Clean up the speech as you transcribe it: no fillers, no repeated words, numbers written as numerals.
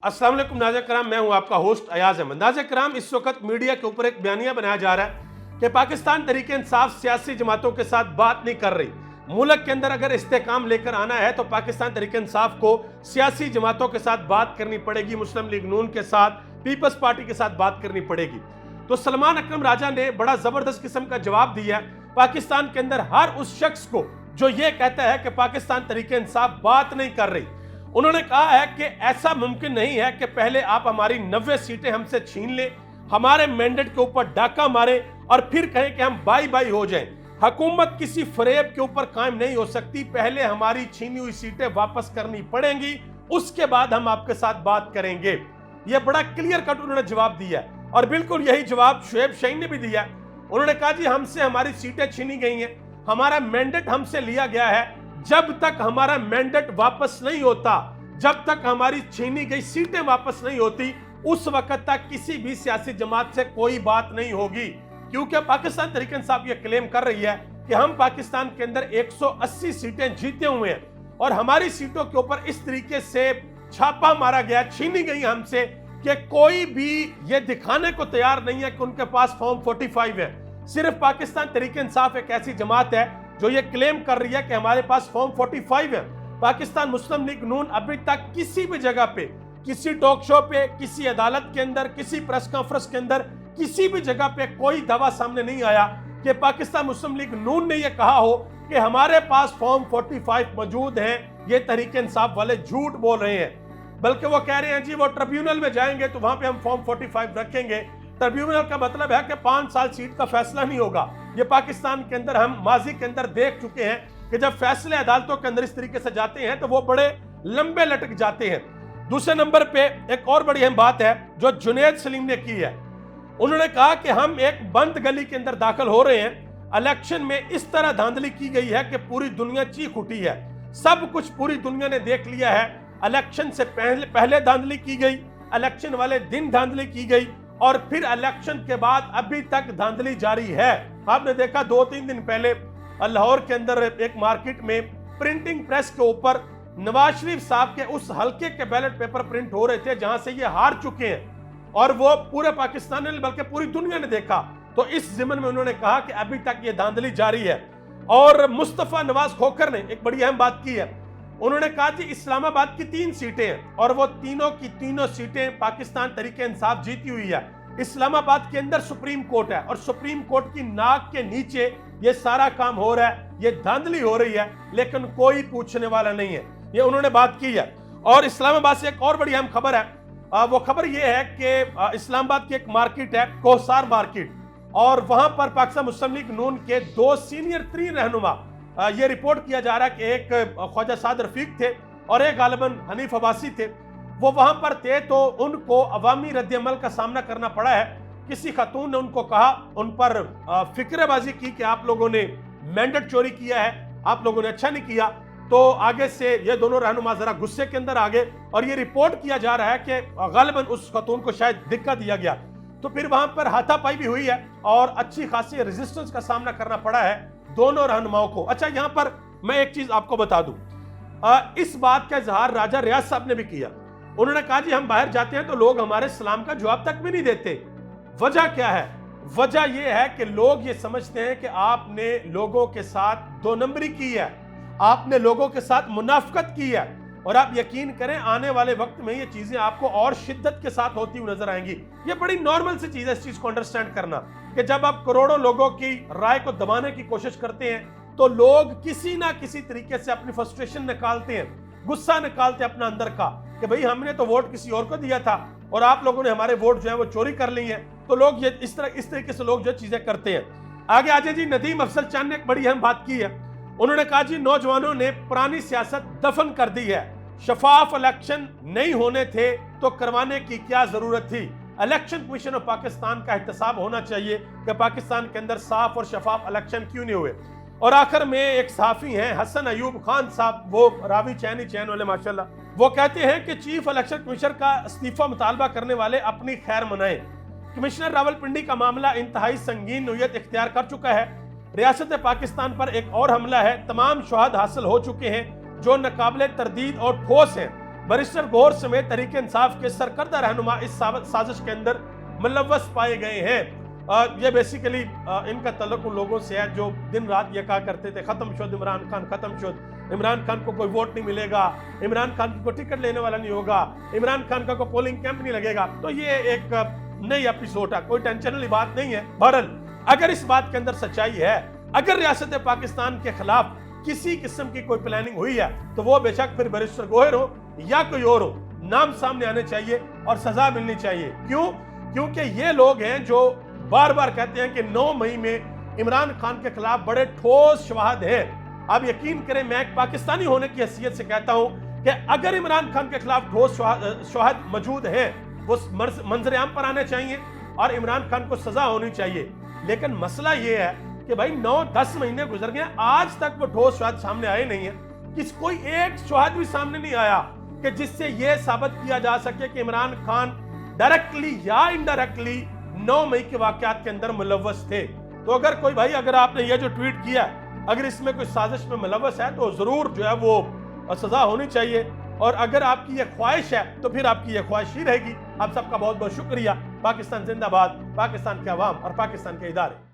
अस्सलाम वालेकुम नाज़रीन कराम, मैं हूं आपका होस्ट अयाज अहमद। नाज़रीन कराम, इस वक्त मीडिया के ऊपर एक बयानिया बनाया जा रहा है कि पाकिस्तान तहरीक इंसाफ सियासी जमातों के साथ बात नहीं कर रही। मुल्क के अंदर अगर इस्तेहकाम लेकर आना है तो पाकिस्तान तहरीक इंसाफ को सियासी जमातों के साथ बात करनी पड़ेगी, मुस्लिम लीग नून के साथ, पीपल्स पार्टी के साथ बात करनी पड़ेगी। तो सलमान अकरम राजा ने बड़ा जबरदस्त किस्म का जवाब दिया पाकिस्तान के अंदर हर उस शख्स को जो ये कहता है कि पाकिस्तान तहरीक इंसाफ बात नहीं कर रही। उन्होंने कहा है कि ऐसा मुमकिन नहीं है कि पहले आप हमारी 90 सीटें हमसे छीन लें, हमारे मैंडेट के ऊपर डाका मारें और फिर कहें कि हम बाई बाई हो जाएं। हुकूमत किसी फरेब के ऊपर कायम नहीं हो सकती, पहले हमारी छीनी हुई सीटें वापस करनी पड़ेंगी, उसके बाद हम आपके साथ बात करेंगे। यह बड़ा क्लियर कट उन्होंने जवाब दिया और बिल्कुल यही जवाब शुएब शाहीन ने भी दिया। उन्होंने कहा जी हमसे हमारी सीटें छीनी गई हैं, हमारा मैंडेट हमसे लिया गया है, जब तक हमारा मैंडेट वापस नहीं होता, जब तक हमारी छीनी गई सीटें वापस नहीं होती, उस वक्त तक किसी भी सियासी जमात से कोई बात नहीं होगी। क्योंकि पाकिस्तान तहरीक इंसाफ ये क्लेम कर रही है कि हम पाकिस्तान के अंदर 180 सीटें जीते हुए हैं और हमारी सीटों के ऊपर इस तरीके से छापा मारा गया, छीनी गई हमसे कि कोई भी ये दिखाने को तैयार नहीं है कि उनके पास फॉर्म 45 है। सिर्फ पाकिस्तान तहरीक इंसाफ एक ऐसी जमात है जो ये क्लेम कर रही है कि हमारे पास फॉर्म 45 है। पाकिस्तान मुस्लिम लीग नून अभी तक किसी भी जगह पे, किसी टॉक शो पे, किसी अदालत के अंदर, किसी प्रेस कॉन्फ्रेंस के अंदर, किसी भी जगह पे कोई दावा सामने नहीं आया कि पाकिस्तान मुस्लिम लीग नून ने यह कहा हो कि हमारे पास फॉर्म 45 मौजूद है। ये तहरीक इंसाफ वाले झूठ बोल रहे हैं, बल्कि वो कह रहे हैं जी वो ट्रिब्यूनल में जाएंगे तो वहां पे हम फॉर्म 45 रखेंगे। ट्रिब्यूनल का मतलब है कि 5 साल सीट का फैसला नहीं होगा। ये पाकिस्तान के अंदर हम माजी के अंदर देख चुके हैं कि जब फैसले अदालतों के अंदर इस तरीके से जाते हैं तो वो बड़े लंबे लटक जाते हैं। दूसरे नंबर पे एक और बड़ी अहम बात है जो जुनैद सलीम ने की है। उन्होंने कहा कि हम एक बंद गली के अंदर दाखिल हो रहे हैं, इलेक्शन में इस तरह धांधली की गई है कि पूरी दुनिया चीख उठी है, सब कुछ पूरी दुनिया ने देख लिया है। इलेक्शन से पहले धांधली की गई, इलेक्शन वाले दिन धांधली की गई और फिर इलेक्शन के बाद अभी तक धांधली जारी है। आपने देखा 2-3 दिन पहले लाहौर के अंदर एक मार्केट में प्रिंटिंग प्रेस के ऊपर नवाज शरीफ साहब के उस हल्के के बैलेट पेपर प्रिंट हो रहे थे जहां से ये हार चुके हैं और वो पूरे पाकिस्तान ने बल्कि पूरी दुनिया ने देखा। तो इस जिमन में उन्होंने कहा कि अभी तक ये धांधली जारी है। और मुस्तफा नवाज खोखर ने एक बड़ी अहम बात की है। उन्होंने कहा कि इस्लामाबाद की 3 सीटें हैं और वो तीनों की तीनों सीटें पाकिस्तान तहरीक इंसाफ जीती हुई है। इस्लामाबाद के अंदर सुप्रीम कोर्ट है और सुप्रीम कोर्ट की नाक के नीचे ये सारा काम हो रहा है, ये धांधली हो रही है, लेकिन कोई पूछने वाला नहीं है। ये उन्होंने बात की है। और इस्लामाबाद से एक और बड़ी अहम खबर है, वो खबर ये है कि इस्लामाबाद की एक मार्केट है कोसार मार्केट और वहां पर पाकिस्तान मुस्लिम लीग नून के 2 सीनियर 3 रहनुमा, ये रिपोर्ट किया जा रहा है कि एक ख्वाजा साद रफीक थे और एक गालिबन हनीफ अब्बासी थे। वो वहां पर थे तो उनको अवामी रद्द-ए-अमल का सामना करना पड़ा है। किसी खातून ने उनको कहा, उन पर फिक्रबाजी की कि आप लोगों ने मैंडेट चोरी किया है, आप लोगों ने अच्छा नहीं किया। तो आगे से ये दोनों रहनुमा जरा गुस्से के अंदर आ गए और ये रिपोर्ट किया जा रहा है कि गालिबन उस खातून को शायद धक्का दिया गया। तो फिर वहां पर हाथापाई भी हुई है और अच्छी खासी रेजिस्टेंस का सामना करना पड़ा है दोनों रहनुमाओं को। अच्छा, यहां पर मैं एक चीज आपको बता दूं, इस बात का इजहार राजा रियाज साहब ने भी किया। उन्होंने कहा जी हम बाहर जाते हैं तो लोग हमारे सलाम का जवाब तक भी नहीं देते। वजह क्या है? वजह यह है कि लोग ये समझते हैं कि आपने लोगों के साथ 2 नंबरी की है, आपने लोगों के साथ मुनाफकत की है। और आप यकीन करें आने वाले वक्त में ये चीजें आपको और शिद्दत के साथ होती हुई नजर आएंगी। ये बड़ी नॉर्मल सी चीज है इस चीज को अंडरस्टैंड करना कि जब आप करोड़ों लोगों की राय को दबाने की कोशिश करते हैं तो लोग किसी ना किसी तरीके से अपनी फ्रस्ट्रेशन निकालते हैं, गुस्सा निकालते हैं अपना अंदर का कि भाई हमने तो वोट किसी और को दिया था और आप लोगों ने हमारे वोट जो है वो चोरी कर ली है। तो लोग ये इस तरीके से लोग जो चीजें करते हैं। आगे आजे जी नदीम अफजल चंद ने एक बड़ी अहम बात की है। उन्होंने कहा जी नौजवानों ने पुरानी सियासत दफन कर दी है, शफाफ इलेक्शन नहीं होने थे तो करवाने की क्या जरूरत थी। इलेक्शन कमीशन ऑफ पाकिस्तान का एहतसाब होना चाहिए कि पाकिस्तान के अंदर साफ और शफाफ इलेक्शन क्यों नहीं हुए। और आखिर में एक सहाफी हैं हसन अयूब खान साहब, वो रावी चैन वाले माशाल्लाह, वो कहते हैं कि चीफ इलेक्शन कमिश्नर का इस्तीफा मुतालबा करने वाले अपनी खैर मनाएं। कमिश्नर रावलपिंडी का मामला इंतहाई संगीन नोयत इख्तियार कर चुका है। रियासत पाकिस्तान पर एक और हमला है, तमाम शहाद हासिल हो चुके हैं जो नाकाबिले तरदीद और ठोस हैं। बैरिस्टर गौहर समेत तहरीक इंसाफ के सरकर्दा रहनुमा इस साजिश के अंदर मुलव्वस पाए गए हैं। ये बेसिकली इनका तल्लुक उन लोगों से है जो दिन रात ये कहा करते थे खत्म शुद इमरान खान, खत्म शुद इमरान खान को कोई वोट नहीं मिलेगा, इमरान खान को टिकट लेने वाला नहीं होगा, इमरान खान का कोई पोलिंग कैंप नहीं लगेगा। तो ये एक नई एपिसोड है, कोई टेंशन वाली बात नहीं है। बहरहाल अगर इस बात के अंदर सच्चाई है, अगर रियासत पाकिस्तान के खिलाफ किसी किस्म की कोई प्लानिंग हुई है तो वो बेशक फिर बैरिस्टर गौहर हो या कोई और हो, नाम सामने आने चाहिए और सजा मिलनी चाहिए। क्यों? क्योंकि ये लोग हैं जो बार बार कहते हैं कि 9 मई में इमरान खान के खिलाफ बड़े ठोस शवाहद हैं। आप यकीन करें, मैं एक पाकिस्तानी होने की हैसियत से कहता हूं कि अगर इमरान खान के खिलाफ ठोस शवाहद मौजूद हैं, वो मंजर आम पर आने चाहिए और इमरान खान को सजा होनी चाहिए। लेकिन मसला ये है कि भाई 9-10 महीने गुजर गए, आज तक वो ठोस शवाहद सामने आए नहीं है। कोई एक शवाहद भी सामने नहीं आया कि जिससे यह साबित किया जा सके कि इमरान खान डायरेक्टली या इनडायरेक्टली 9 मई के वाकयात के अंदर मुलव्वस थे। तो अगर कोई भाई, अगर आपने ये जो ट्वीट किया, अगर इसमें कोई साजिश में मुलव्वस है तो जरूर जो है वो सजा होनी चाहिए। और अगर आपकी ये ख्वाहिश है तो फिर आपकी ये ख्वाहिश ही रहेगी। आप सबका बहुत बहुत शुक्रिया। पाकिस्तान जिंदाबाद, पाकिस्तान के अवाम और पाकिस्तान के इदारे।